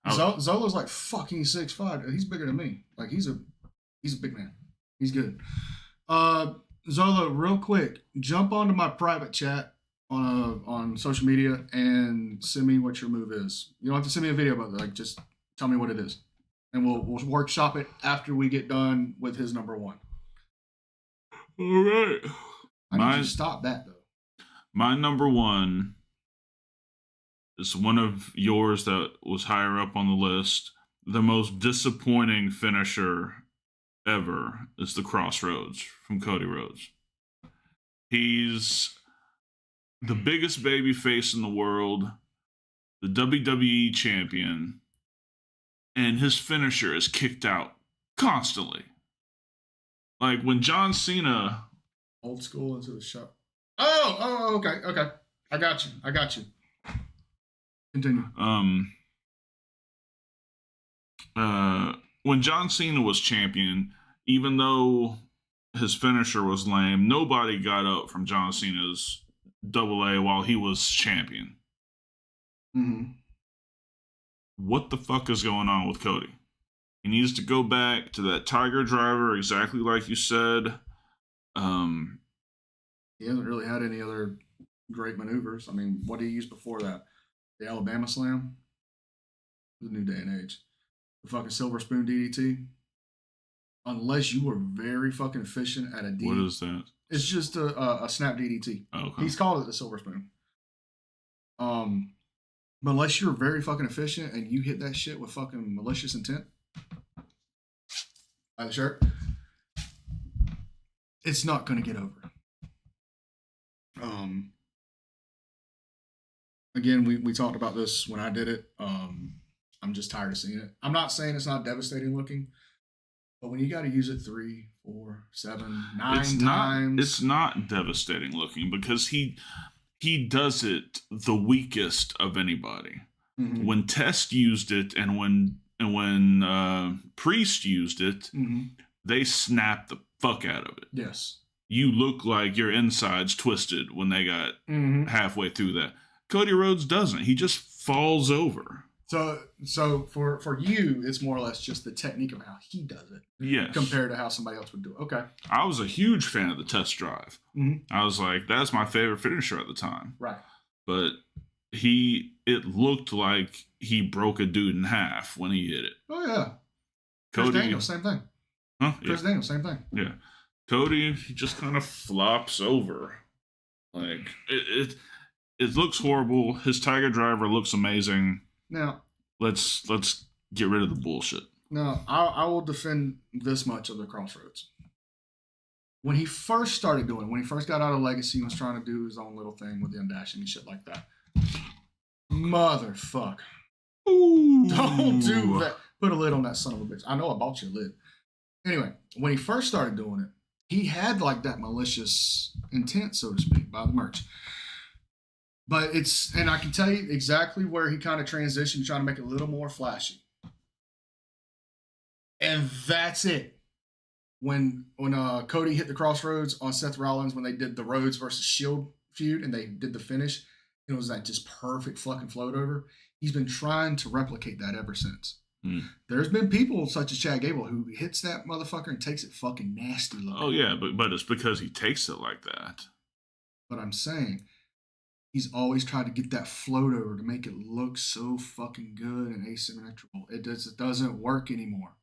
Zolo's like fucking 6'5". He's bigger than me. Like, he's a big man. He's good. Zolo, real quick, jump onto my private chat on social media and send me what your move is. You don't have to send me a video, but like, just tell me what it is, and we'll workshop it after we get done with his number one. All right. I need you to stop that though. My number one is one of yours that was higher up on the list. The most disappointing finisher ever is the Crossroads from Cody Rhodes. He's the biggest baby face in the world, the WWE champion, and his finisher is kicked out constantly. Like when John Cena... Old school into the show. Oh, okay. I got you. Continue. When John Cena was champion, even though his finisher was lame, nobody got up from John Cena's AA while he was champion. Mm-hmm. What the fuck is going on with Cody? He needs to go back to that Tiger Driver, exactly like you said. He hasn't really had any other great maneuvers. I mean, what did he use before that? The Alabama Slam? It was a new day and age. The fucking Silver Spoon DDT? Unless you were very fucking efficient at a DDT. What is that? It's just a snap DDT. Oh, okay. He's called it the Silver Spoon. But unless you're very fucking efficient and you hit that shit with fucking malicious intent, by the shirt, it's not going to get over. Again, we talked about this when I did it. I'm just tired of seeing it. I'm not saying it's not devastating looking, but when you got to use it 3, 4, 7, 9 times, it's not devastating looking because he does it the weakest of anybody. Mm-hmm. When Test used it and when Priest used it, mm-hmm. they snapped the fuck out of it. Yes. You look like your insides twisted when they got mm-hmm. halfway through that. Cody Rhodes doesn't. He just falls over. So for you, it's more or less just the technique of how he does it. Yes. Compared to how somebody else would do it. Okay. I was a huge fan of the test drive. Mhm. I was like, that's my favorite finisher at the time. Right. But it looked like he broke a dude in half when he hit it. Oh yeah. Chris Daniels, same thing. Huh? Chris Daniels, same thing. Yeah. Cody, he just kind of flops over. Like it looks horrible. His Tiger Driver looks amazing. Now, let's get rid of the bullshit. Now, I will defend this much of the Crossroads. When he first started doing it, when he first got out of Legacy and was trying to do his own little thing with the undashing and shit like that, motherfuck. Ooh. Don't do that. Put a lid on that son of a bitch. I know I bought you a lid. Anyway, when he first started doing it, he had like that malicious intent, so to speak, by the merch. But and I can tell you exactly where he kind of transitioned, trying to make it a little more flashy. And that's it. When Cody hit the Crossroads on Seth Rollins, when they did the Rhodes versus Shield feud and they did the finish, it was that just perfect fucking float over. He's been trying to replicate that ever since. There's been people such as Chad Gable who hits that motherfucker and takes it fucking nasty looking. Oh yeah, but it's because he takes it like that. But I'm saying, he's always tried to get that float over to make it look so fucking good and asymmetrical. It doesn't work anymore.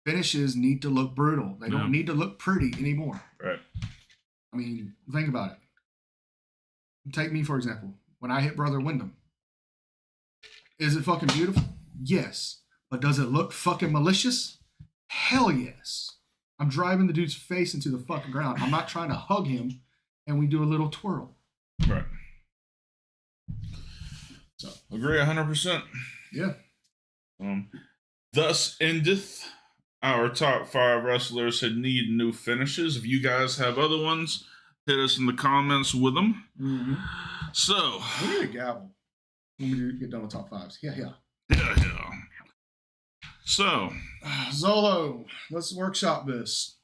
Finishes need to look brutal. They don't need to look pretty anymore. Right. I mean, think about it. Take me, for example. When I hit Brother Wyndham, is it fucking beautiful? Yes. But does it look fucking malicious? Hell yes. I'm driving the dude's face into the fucking ground. I'm not trying to hug him and we do a little twirl. Right. So agree 100%. Yeah. Thus endeth our top 5 wrestlers that need new finishes. If you guys have other ones, hit us in the comments with them. Mm-hmm. So we need a gavel when we get done with top 5s. Yeah. So Zolo, let's workshop this.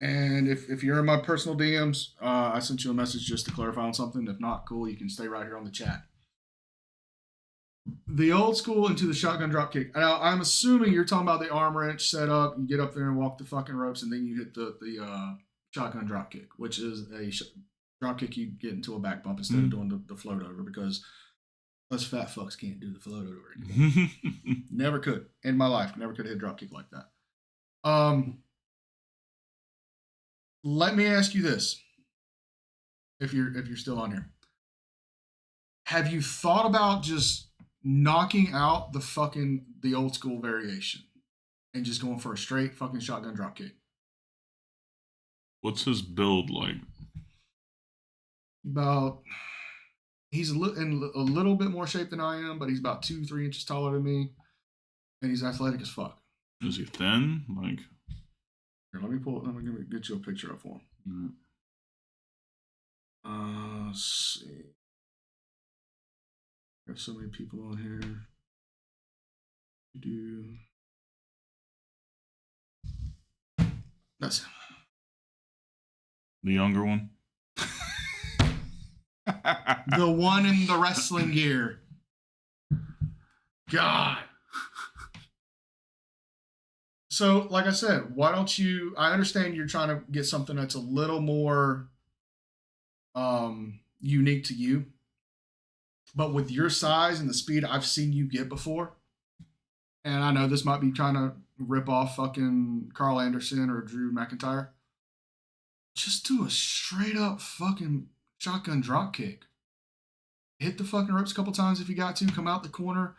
And if you're in my personal DMs, I sent you a message just to clarify on something. If not, cool, you can stay right here on the chat. The old school into the shotgun drop kick. Now, I'm assuming you're talking about the arm wrench setup. You get up there and walk the fucking ropes, and then you hit the shotgun drop kick, which is a drop kick you get into a back bump instead of doing the float over, because us fat fucks can't do the float over anymore. Never could in my life. Never could hit a drop kick like that. Let me ask you this: if you're still on here, have you thought about just knocking out the old school variation and just going for a straight fucking shotgun drop kick? What's his build like? He's in a little bit more shape than I am, but he's about 2-3 inches taller than me, and he's athletic as fuck. Is he thin? Like, here, let me get you a picture up for him. Let's see. There's so many people on here. That's him. The younger one? The one in the wrestling gear. God. So, like I said, why don't you... I understand you're trying to get something that's a little more unique to you. But with your size and the speed I've seen you get before, and I know this might be trying to rip off fucking Carl Anderson or Drew McIntyre, just do a straight up fucking shotgun drop kick. Hit the fucking ropes a couple times if you got to. Come out the corner.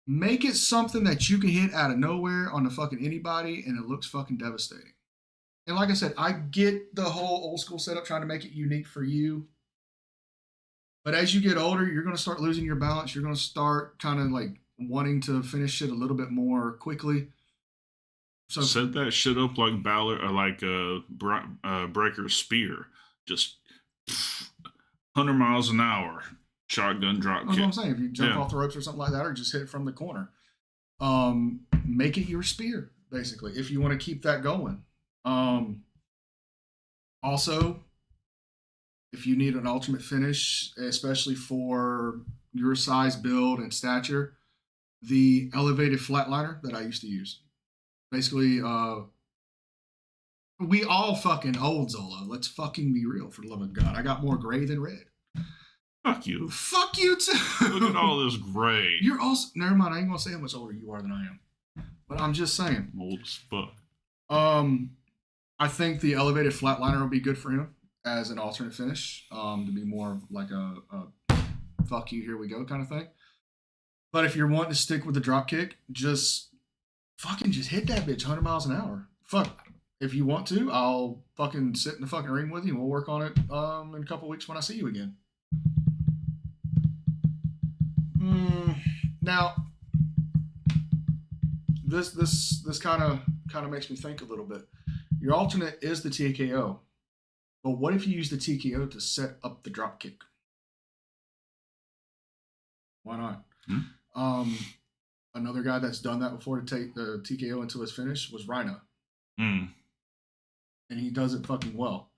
Make it something that you can hit out of nowhere on the fucking anybody, and it looks fucking devastating. And like I said, I get the whole old school setup trying to make it unique for you. But as you get older, you're going to start losing your balance. You're going to start kind of like wanting to finish it a little bit more quickly. So set that shit up like Balor or like Breaker's spear. Just 100 miles an hour. Shotgun drop kick. That's what I'm saying. If you jump off the ropes or something like that, or just hit it from the corner. Make it your spear, basically, if you want to keep that going. Also, if you need an ultimate finish, especially for your size, build, and stature, the elevated flatliner that I used to use. Basically, we all fucking old, Zolo. Let's fucking be real, for the love of God. I got more gray than red. Fuck you. Fuck you too. Look at all this gray. You're also, never mind, I ain't gonna say how much older you are than I am. But I'm just saying. I'm old as fuck. I think the elevated flatliner will be good for him as an alternate finish, to be more of like a fuck you, here we go kind of thing. But if you're wanting to stick with the drop kick, just fucking just hit that bitch 100 miles an hour. Fuck. If you want to, I'll fucking sit in the fucking ring with you and we'll work on it in a couple weeks when I see you again. Now, this kind of makes me think a little bit. Your alternate is the TKO, but what if you use the TKO to set up the drop kick? Why not? Another guy that's done that before to take the TKO into his finish was Rhino. And he does it fucking well.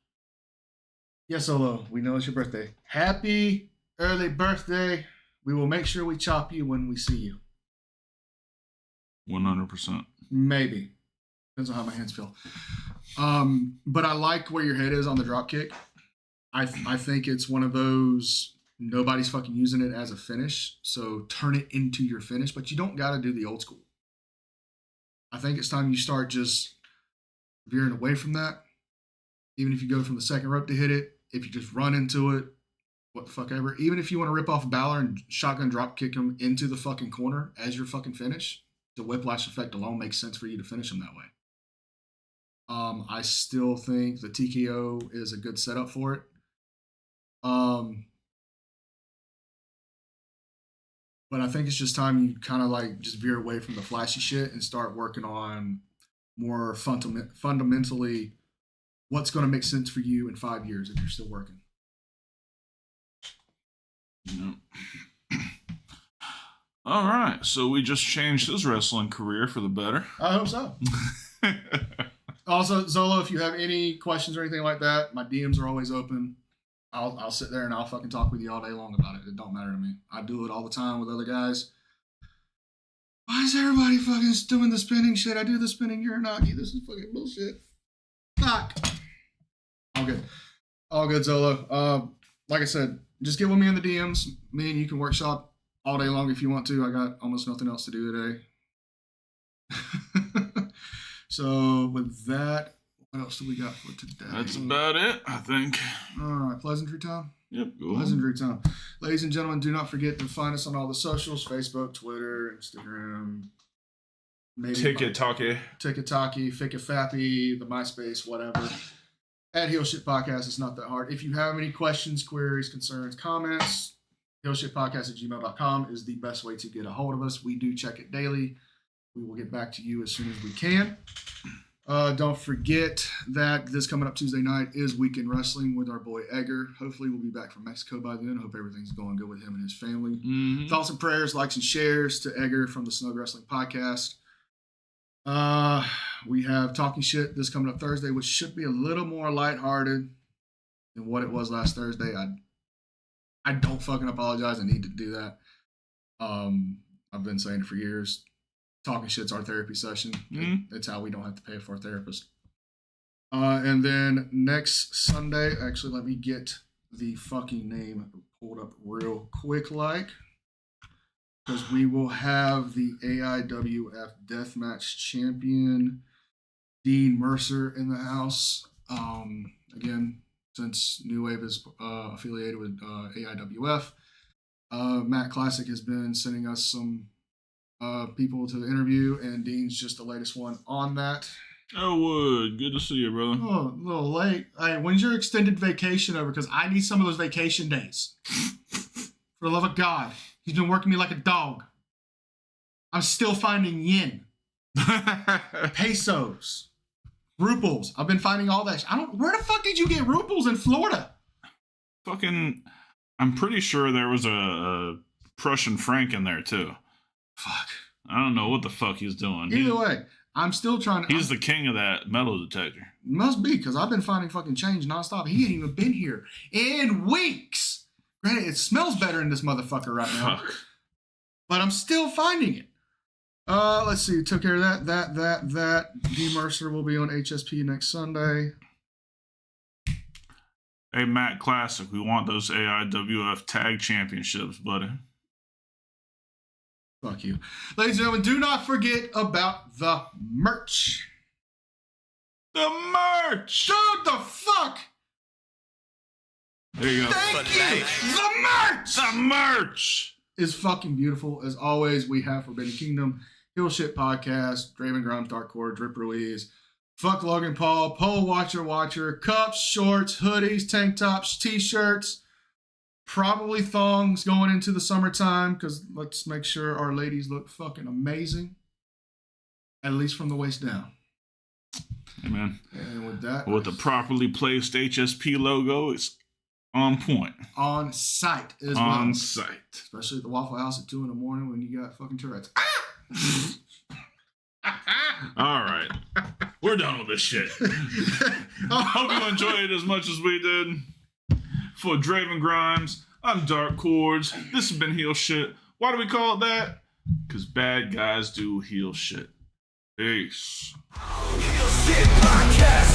Yes, Solo, we know it's your birthday. Happy early birthday. We will make sure we chop you when we see you. 100%. Maybe. Depends on how my hands feel. But I like where your head is on the drop kick. I think it's one of those, nobody's fucking using it as a finish, so turn it into your finish, but you don't got to do the old school. I think it's time you start just veering away from that. Even if you go from the second rope to hit it, if you just run into it, what the fuck ever. Even if you want to rip off Balor and shotgun drop kick him into the fucking corner as your fucking finish, the whiplash effect alone makes sense for you to finish him that way. I still think the TKO is a good setup for it. But I think it's just time you kind of like just veer away from the flashy shit and start working on more fundamentally what's going to make sense for you in 5 years if you're still working. Yep. All right, so we just changed his wrestling career for the better. I hope so. Also, Zolo, if you have any questions or anything like that, my DMs are always open. I'll sit there and I'll fucking talk with you all day long about it. It don't matter to me. I do it all the time with other guys. Why is everybody fucking doing the spinning shit? I do the spinning Uranagi. This is fucking bullshit. Fuck. All good. All good, Zolo. Like I said, just get with me in the DMs. Me and you can workshop all day long if you want to. I got almost nothing else to do today. So with that, what else do we got for today? That's about it, I think. All right, pleasantry time. Yep, go Pleasantry time. Ladies and gentlemen, do not forget to find us on all the socials: Facebook, Twitter, Instagram. Maybe TikTok. Fika Fappy, the MySpace, whatever. At Heel Shit Podcast, it's not that hard. If you have any questions, queries, concerns, comments, heelshitpodcast@gmail.com is the best way to get a hold of us. We do check it daily. We will get back to you as soon as we can. Don't forget that this coming up Tuesday night is Weekend Wrestling with our boy Edgar. Hopefully we'll be back from Mexico by then. Hope everything's going good with him and his family. Mm-hmm. Thoughts and prayers, likes and shares to Edgar from the Snug Wrestling Podcast. We have Talking Shit this coming up Thursday, which should be a little more lighthearted than what it was last Thursday. I don't fucking apologize. I need to do that. I've been saying it for years. Talking Shit's our therapy session. Mm-hmm. It's how we don't have to pay for a therapist. And then next Sunday, actually, let me get the fucking name pulled up real quick, because we will have the AIWF Deathmatch Champion, Dean Mercer, in the house. Again, since New Wave is affiliated with AIWF, Matt Classic has been sending us some people to interview, and Dean's just the latest one on that. Elwood, good to see you, brother. Oh, a little late. Hey, when's your extended vacation over? Because I need some of those vacation days. For the love of God. He's been working me like a dog. I'm still finding yen. Pesos. Ruples. I've been finding all that. Where the fuck did you get ruples in Florida? Fucking, I'm pretty sure there was a Prussian franc in there, too. Fuck. I don't know what the fuck he's doing. Either way, I'm still trying to... He's the king of that metal detector. Must be, because I've been finding fucking change nonstop. He ain't even been here in weeks. Granted, it smells better in this motherfucker right now. Fuck. But I'm still finding it. Let's see. Took care of that. D. Mercer will be on HSP next Sunday. Hey, Matt Classic, we want those AIWF tag championships, buddy. Fuck you. Ladies and gentlemen, do not forget about the merch. The merch! Dude, the fuck? There you go. Thank you. The merch! The merch! Is fucking beautiful. As always, we have Forbidden Kingdom, Hill Shit Podcast, Draven Grimes, Dark Cordz, Drip Ruiz, Fuck Logan Paul, Pole Watcher, cups, shorts, hoodies, tank tops, t-shirts, probably thongs going into the summertime, because let's make sure our ladies look fucking amazing, at least from the waist down. Amen. And with that, With the properly placed HSP logo, it's on point. on site as well. On site. Especially at the Waffle House at 2 a.m. when you got fucking Tourette's. All right. We're done with this shit. Hope you enjoyed it as much as we did. For Draven Grimes, I'm Dark Cordz. This has been Heel Shit. Why do we call it that? Because bad guys do heel shit. Peace. Heel Shit Podcast.